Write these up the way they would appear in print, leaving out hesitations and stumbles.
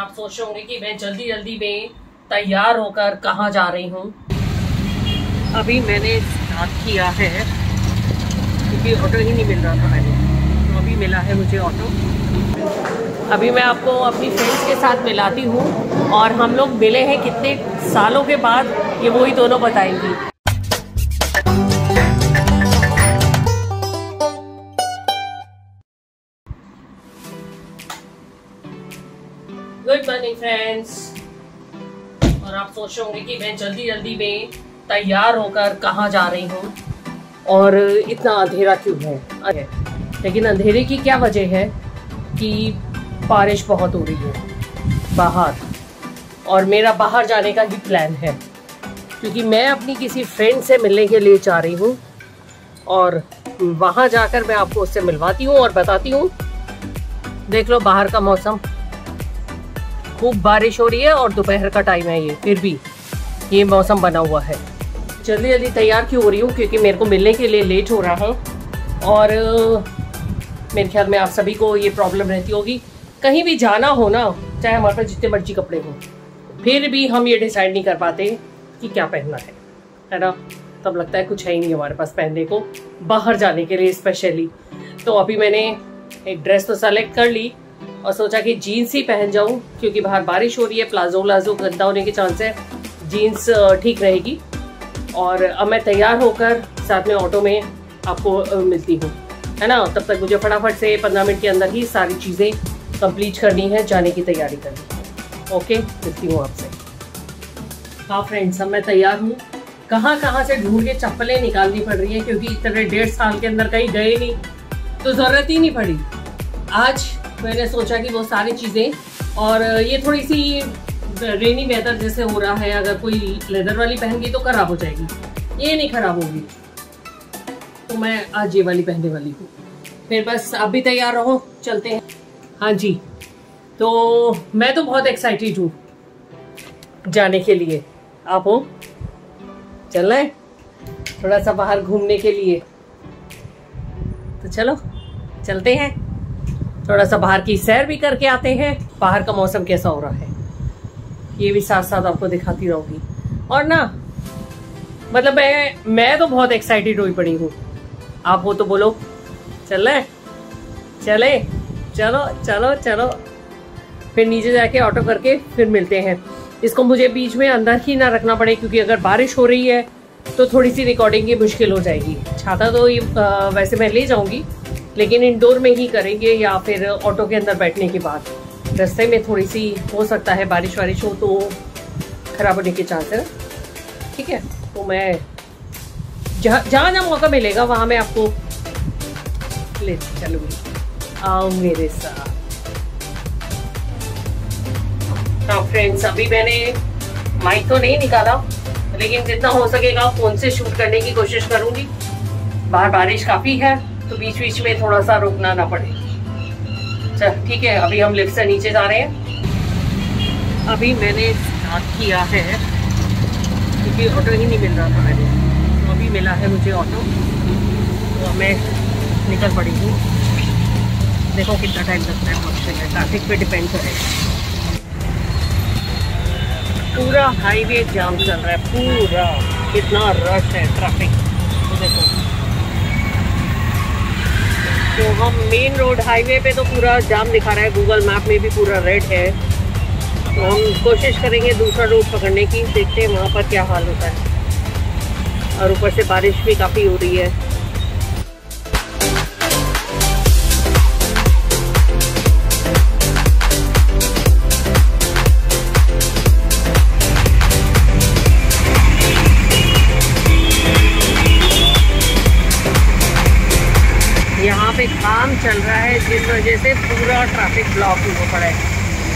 आप सोच रहे होंगे कि मैं जल्दी जल्दी में तैयार होकर कहाँ जा रही हूँ। अभी मैंने स्टार्ट किया है क्योंकि ऑटो ही नहीं मिल रहा था पहले, तो अभी मिला है मुझे ऑटो। अभी मैं आपको अपनी फ्रेंड्स के साथ मिलाती हूँ और हम लोग मिले हैं कितने सालों के बाद, ये वही दोनों बताएंगी। Good morning friends. और आप सोच रहे होंगे कि मैं जल्दी जल्दी में तैयार होकर कहाँ जा रही हूँ और इतना अंधेरा क्यों है। लेकिन अंधेरे की क्या वजह है कि बारिश बहुत हो रही है बाहर, और मेरा बाहर जाने का ही प्लान है क्योंकि मैं अपनी किसी फ्रेंड से मिलने के लिए जा रही हूँ और वहाँ जाकर मैं आपको उससे मिलवाती हूँ और बताती हूँ। देख लो बाहर का मौसम, खूब बारिश हो रही है और दोपहर का टाइम है, ये फिर भी ये मौसम बना हुआ है। जल्दी जल्दी तैयार क्यों हो रही हूँ क्योंकि मेरे को मिलने के लिए लेट हो रहा है और मेरे ख्याल में आप सभी को ये प्रॉब्लम रहती होगी। कहीं भी जाना हो ना, चाहे हमारे पास जितने मर्जी कपड़े हों, फिर भी हम ये डिसाइड नहीं कर पाते कि क्या पहनना है ना। तब लगता है कुछ है ही नहीं हमारे पास पहनने को बाहर जाने के लिए स्पेशली। तो अभी मैंने एक ड्रेस तो सेलेक्ट कर ली और सोचा कि जीन्स ही पहन जाऊं क्योंकि बाहर बारिश हो रही है, प्लाजो व्लाजो गंदा होने के चांस है, जीन्स ठीक रहेगी। और अब मैं तैयार होकर साथ में ऑटो में आपको मिलती हूँ, है ना। तब तक मुझे फटाफट से 15 मिनट के अंदर ही सारी चीज़ें कंप्लीट करनी है, जाने की तैयारी करनी है। ओके, मिलती हूँ आपसे। हाँ फ्रेंड्स, अब मैं तैयार हूँ। कहाँ से ढूंढ के चप्पलें निकालनी पड़ रही है क्योंकि इतने 1.5 साल के अंदर कहीं गए नहीं तो ज़रूरत ही नहीं पड़ी। आज मैंने सोचा कि वो सारी चीज़ें, और ये थोड़ी सी रेनी वेदर जैसे हो रहा है, अगर कोई लेदर वाली पहन गई तो खराब हो जाएगी, ये नहीं खराब होगी, तो मैं आज ये वाली पहनने वाली हूँ। फिर बस आप भी तैयार रहो, चलते हैं। हाँ जी, तो मैं तो बहुत एक्साइटेड हूँ जाने के लिए। आप हो? चलना है थोड़ा सा बाहर घूमने के लिए, तो चलो चलते हैं। थोड़ा सा बाहर की सैर भी करके आते हैं। बाहर का मौसम कैसा हो रहा है ये भी साथ साथ आपको दिखाती रहूंगी। और ना मतलब मैं तो बहुत एक्साइटेड हुई पड़ी हूँ। आप हो तो बोलो, चले चले, चलो चलो चलो। फिर नीचे जाके ऑटो करके फिर मिलते हैं। इसको मुझे बीच में अंदर ही ना रखना पड़े क्योंकि अगर बारिश हो रही है तो थोड़ी सी रिकॉर्डिंग की मुश्किल हो जाएगी। छाता तो ये वैसे मैं ले जाऊंगी, लेकिन इंडोर में ही करेंगे या फिर ऑटो के अंदर बैठने के बाद। रास्ते में थोड़ी सी हो सकता है बारिश वारिश हो तो खराब होने के चांस है, ठीक है। तो मैं जहाँ मौका मिलेगा वहाँ मैं आपको ले चलूँगी। आओ मेरे साथ। हाँ फ्रेंड्स, अभी मैंने माइक तो नहीं निकाला, लेकिन जितना हो सकेगा फ़ोन से शूट करने की कोशिश करूँगी। बाहर बारिश काफ़ी है तो बीच बीच में थोड़ा सा रुकना ना पड़े। चल ठीक है, अभी हम लिफ्ट से नीचे जा रहे हैं। अभी मैंने स्टार्ट किया है क्योंकि ऑटो ही नहीं मिल रहा था पहले, तो अभी मिला है मुझे ऑटो, तो मैं निकल पड़ी हूँ। देखो कितना टाइम लगता है पहुँचने में, ट्रैफिक पे डिपेंड करेगा। पूरा हाईवे जाम चल रहा है, पूरा कितना रश है ट्रैफिक, तो देखो। तो हम मेन रोड हाईवे पे तो पूरा जाम दिखा रहा है, गूगल मैप में भी पूरा रेड है। तो हम कोशिश करेंगे दूसरा रोड पकड़ने की, देखते हैं वहाँ पर क्या हाल होता है। और ऊपर से बारिश भी काफ़ी हो रही है। यहाँ पे काम चल रहा है जिस वजह से पूरा ट्रैफिक ब्लॉक हुआ पड़ा है।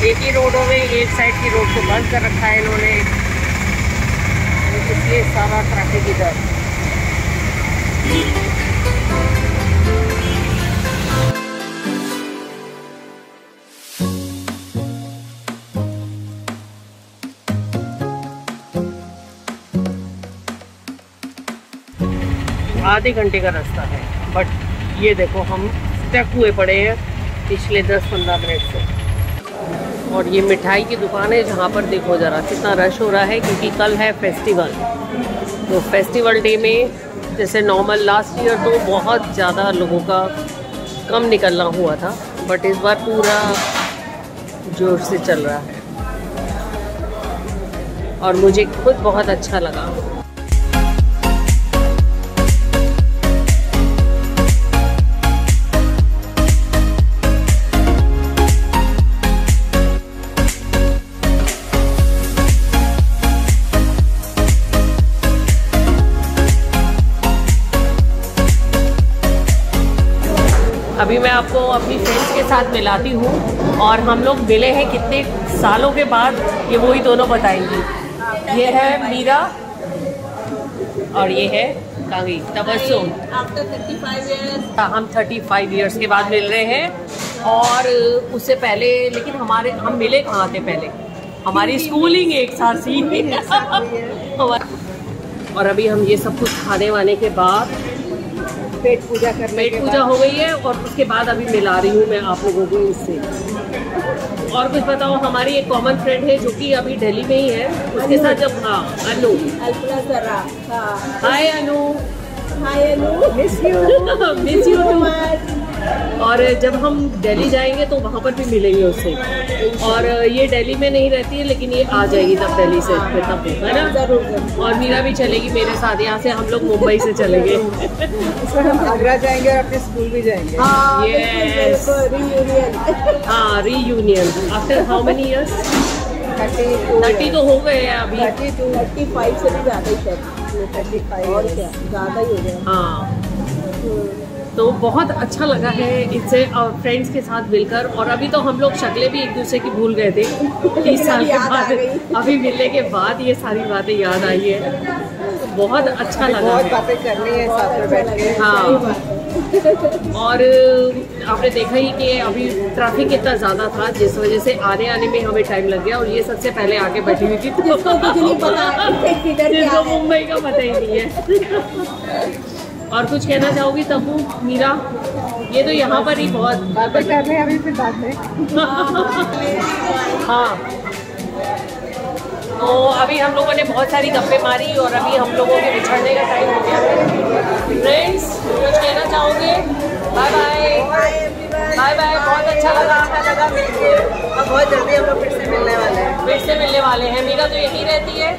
एक ही रोड में एक साइड की रोड को बंद कर रखा है इन्होंने, इसलिए सारा ट्रैफिक इधर। आधे घंटे का रास्ता है, बट ये देखो हम स्टक हुए पड़े हैं पिछले 10-15 मिनट से। और ये मिठाई की दुकान है जहाँ पर देखो ज़रा कितना रश हो रहा है, क्योंकि कल है फेस्टिवल। तो फेस्टिवल डे में जैसे नॉर्मल लास्ट ईयर तो बहुत ज़्यादा लोगों का कम निकलना हुआ था, बट इस बार पूरा जोर से चल रहा है और मुझे खुद बहुत अच्छा लगा। अभी मैं आपको अपनी फ्रेंड्स के साथ मिलाती हूँ और हम लोग मिले हैं कितने सालों के बाद, ये वही दोनों बताएंगी। ये है मीरा और ये है कांगी तबस्सुम। आफ्टर 35 इयर्स हम 35 इयर्स के बाद मिल रहे हैं। और उससे पहले लेकिन हम मिले कहाँ थे पहले, हमारी स्कूलिंग एक साथ थी। और अभी हम ये सब कुछ खाने वाने के बाद पेट पूजा हो गई है और उसके बाद अभी मिला रही हूँ मैं आप लोगों को इससे। और कुछ बताओ, हमारी एक कॉमन फ्रेंड है जो कि अभी दिल्ली में ही है, उसके साथ जब Anu. Hi Anu. Miss you too. और जब हम दिल्ली जाएंगे तो वहाँ पर भी मिलेंगे उससे। और ये दिल्ली में नहीं रहती है लेकिन ये आ जाएगी तब दिल्ली से, तब है ना जरूर। और मीरा भी चलेगी मेरे साथ, यहाँ से हम लोग मुंबई से चलेंगे। हम आगरा जाएंगे और अपने स्कूल भी जाएंगे। हाँ reunion after how many years? 30 तो हो गए हैं अभी। 35 से भी ज़्यादा ही शायद 35 और क्या ज़्यादा ही हो गया। हाँ तो बहुत अच्छा लगा है इनसे फ्रेंड्स के साथ मिलकर। और अभी तो हम लोग शक्लें भी एक दूसरे की भूल गए थे 30 साल के बाद, अभी मिलने के बाद ये सारी बातें याद आई है, तो बहुत अच्छा लगा। बहुत बातें करनी है साथ में बैठ के। हाँ और आपने देखा ही कि अभी ट्रैफिक कितना ज़्यादा था, जिस वजह से आने में हमें टाइम लग गया। और ये सबसे पहले आके बैठी हुई थी, जिसको मुंबई का पता ही नहीं है। और कुछ कहना चाहोगी तब्बू, मीरा? ये तो यहाँ पर ही बहुत बातें कर रहे हैं अभी फिर बाद में। हाँ तो अभी हम लोगों ने बहुत सारी गप्पे मारी और अभी हम लोगों के बिछड़ने का टाइम हो गया है। फ्रेंड्स कुछ कहना चाहोगे? Bye bye. Bye bye. बहुत अच्छा लगा मिलके। अब बहुत जल्दी हम लोग फिर से मिलने वाले हैं। मीरा तो यहीं रहती है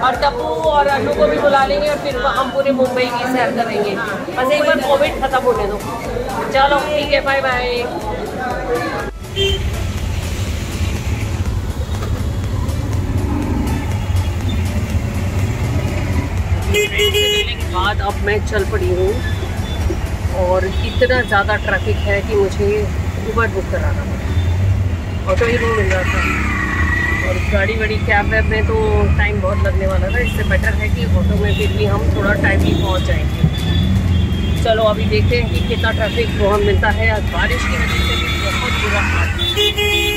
और तब्बू और अनु को भी बुला लेंगे और फिर हम पूरे मुंबई की सैर करेंगे। बस एक बार कोविड खत्म होने दो। चलो ठीक है, बाय बाय। मिलने के बाद अब मैं चल पड़ी हूँ और इतना ज़्यादा ट्रैफिक है कि मुझे उबर बुक कराना पड़ा। ऑटो ही नहीं मिल रहा था और गाड़ी वाड़ी कैब वैब में तो टाइम बहुत लगने वाला था। इससे बेटर है कि ऑटो में फिर भी हम थोड़ा टाइमली पहुँच जाएंगे। चलो अभी देखते हैं कि कितना ट्रैफिक बहुत मिलता है। बारिश की वजह से भी बहुत बुरा हाल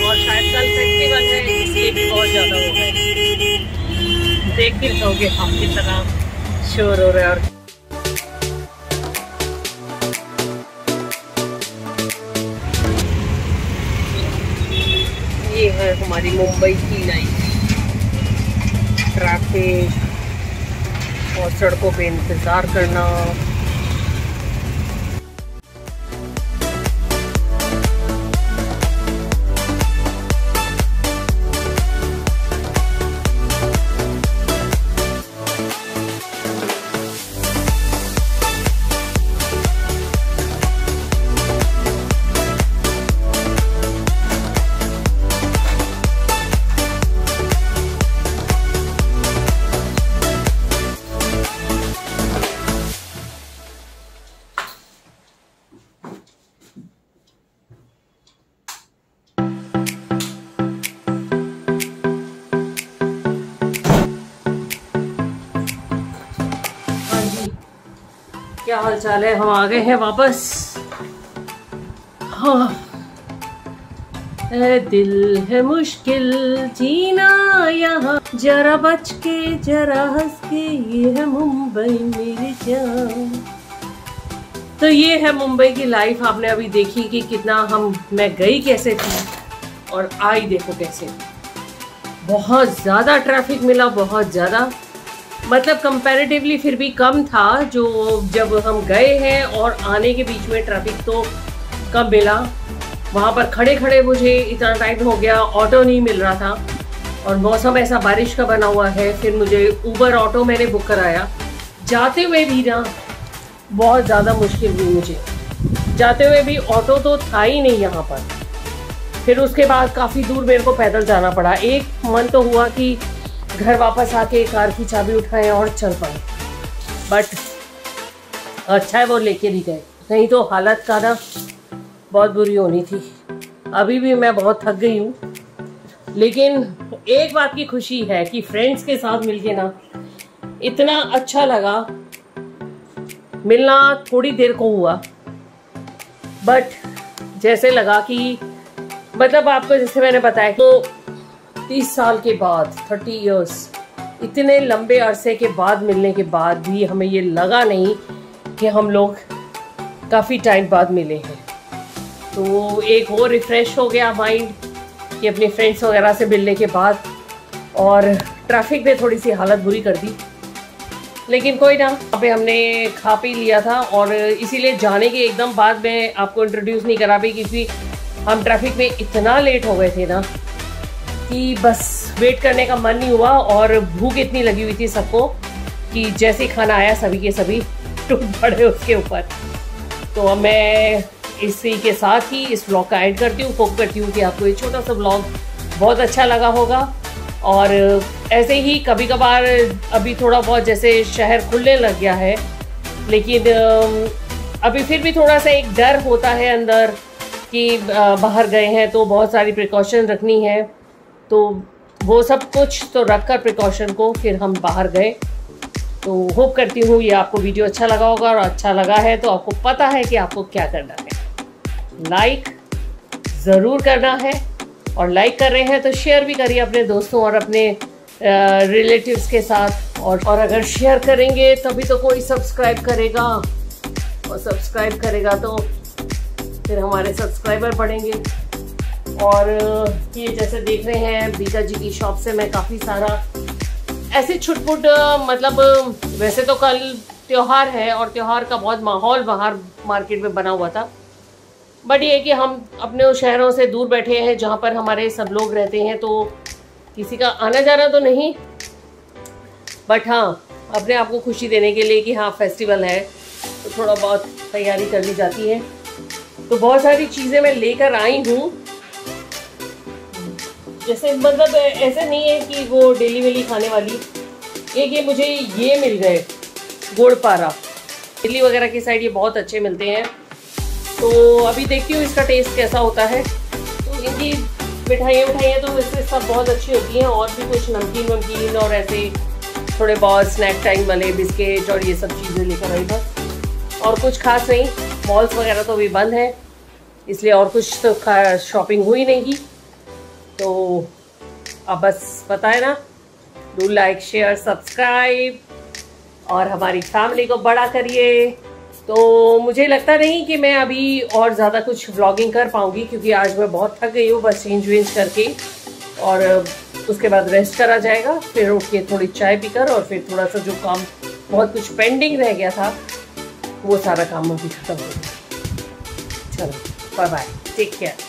और शायद कल फेस्टिवल है इसलिए भी बहुत ज़्यादा हो गए। देख ही रहोगे हम कितना शोर हो रहा है। और ये है हमारी मुंबई की लाइफ, ट्रैफिक और सड़कों पे इंतज़ार करना। क्या हाल चाल है? हम आ गए हैं वापस। हाँ दिल है मुश्किल जीना यहाँ, जरा बच के जरा हंस के, ये है मुंबई मेरी जान। तो ये है मुंबई की लाइफ। आपने अभी देखी कि कितना मैं गई कैसे थी और आई देखो कैसे, बहुत ज़्यादा ट्रैफिक मिला, बहुत ज़्यादा, मतलब कंपैरेटिवली फिर भी कम था जो जब हम गए हैं और आने के बीच में ट्रैफिक तो कम मिला। वहाँ पर खड़े खड़े मुझे इतना टाइम हो गया, ऑटो नहीं मिल रहा था और मौसम ऐसा बारिश का बना हुआ है। फिर मुझे उबर ऑटो मैंने बुक कराया, जाते हुए भी ना बहुत ज़्यादा मुश्किल हुई मुझे, जाते हुए भी ऑटो तो था ही नहीं यहाँ पर। फिर उसके बाद काफ़ी दूर मेरे को पैदल जाना पड़ा। एक मन तो हुआ कि घर वापस आके कार की चाबी उठाएं और चल पाए, बट अच्छा है वो लेके नहीं गए, नहीं तो हालत का ना बहुत बुरी होनी थी। अभी भी मैं बहुत थक गई हूँ, लेकिन एक बात की खुशी है कि फ्रेंड्स के साथ मिलके ना इतना अच्छा लगा। मिलना थोड़ी देर को हुआ, बट जैसे लगा कि मतलब आपको जैसे मैंने बताया तो 30 साल के बाद, 30 इयर्स, इतने लंबे अरसे के बाद मिलने के बाद भी हमें ये लगा नहीं कि हम लोग काफ़ी टाइम बाद मिले हैं। तो एक और रिफ़्रेश हो गया माइंड कि अपने फ्रेंड्स वगैरह से मिलने के बाद। और ट्रैफिक ने थोड़ी सी हालत बुरी कर दी, लेकिन कोई ना, वहाँ पे हमने खा पी लिया था। और इसीलिए जाने के एकदम बाद में आपको इंट्रोड्यूस नहीं करा पाई, क्योंकि हम ट्रैफिक में इतना लेट हो गए थे ना कि बस वेट करने का मन नहीं हुआ। और भूख इतनी लगी हुई थी सबको कि जैसे ही खाना आया सभी के सभी टूट पड़े उसके ऊपर। तो अब मैं इसी के साथ ही इस व्लॉग का एंड करती हूँ। होप करती हूँ कि आपको ये छोटा सा व्लॉग बहुत अच्छा लगा होगा। और ऐसे ही कभी कभार अभी थोड़ा बहुत जैसे शहर खुलने लग गया है, लेकिन अभी फिर भी थोड़ा सा एक डर होता है अंदर कि बाहर गए हैं तो बहुत सारी प्रिकॉशन रखनी है। तो वो सब कुछ तो रखकर प्रिकॉशन को फिर हम बाहर गए। तो होप करती हूँ ये आपको वीडियो अच्छा लगा होगा, और अच्छा लगा है तो आपको पता है कि आपको क्या करना है। लाइक ज़रूर करना है, और लाइक कर रहे हैं तो शेयर भी करिए अपने दोस्तों और अपने रिलेटिव्स के साथ। और अगर शेयर करेंगे तभी तो कोई सब्सक्राइब करेगा, और सब्सक्राइब करेगा तो फिर हमारे सब्सक्राइबर बढ़ेंगे। और ये जैसे देख रहे हैं बीता जी की शॉप से मैं काफ़ी सारा ऐसे छुटपुट, मतलब वैसे तो कल त्यौहार है और त्यौहार का बहुत माहौल बाहर मार्केट में बना हुआ था, बट ये कि हम अपने उस शहरों से दूर बैठे हैं जहाँ पर हमारे सब लोग रहते हैं, तो किसी का आना जाना तो नहीं, बट हाँ अपने आप को खुशी देने के लिए कि हाँ फेस्टिवल है तो थोड़ा बहुत तैयारी कर ली जाती है। तो बहुत सारी चीज़ें मैं लेकर आई हूँ, जैसे मतलब ऐसे नहीं है कि वो डेली वेली खाने वाली। एक ये मुझे ये मिल गए गुड़ पारा, दिल्ली वगैरह की साइड ये बहुत अच्छे मिलते हैं, तो अभी देखती हूँ इसका टेस्ट कैसा होता है। तो इनकी मिठाइयाँ तो वैसे सब बहुत अच्छी होती हैं, और भी कुछ नमकीन और ऐसे थोड़े बहुत स्नैक टाइम वाले बिस्किट और ये सब चीज़ें लेकर आई बस, और कुछ खास नहीं। मॉल्स वगैरह तो अभी बंद है, इसलिए और कुछ तो शॉपिंग हुई नहीं। तो अब बस पता है ना, डू लाइक शेयर सब्सक्राइब और हमारी फैमिली को बड़ा करिए। तो मुझे लगता नहीं कि मैं अभी और ज़्यादा कुछ व्लॉगिंग कर पाऊँगी, क्योंकि आज मैं बहुत थक गई हूँ बस चेंज वेंज करके, और उसके बाद रेस्ट करा जाएगा। फिर उठ के थोड़ी चाय पीकर और फिर थोड़ा सा जो काम बहुत कुछ पेंडिंग रह गया था वो सारा काम अभी खत्म हो गया। चलो बाय बाय, टेक केयर।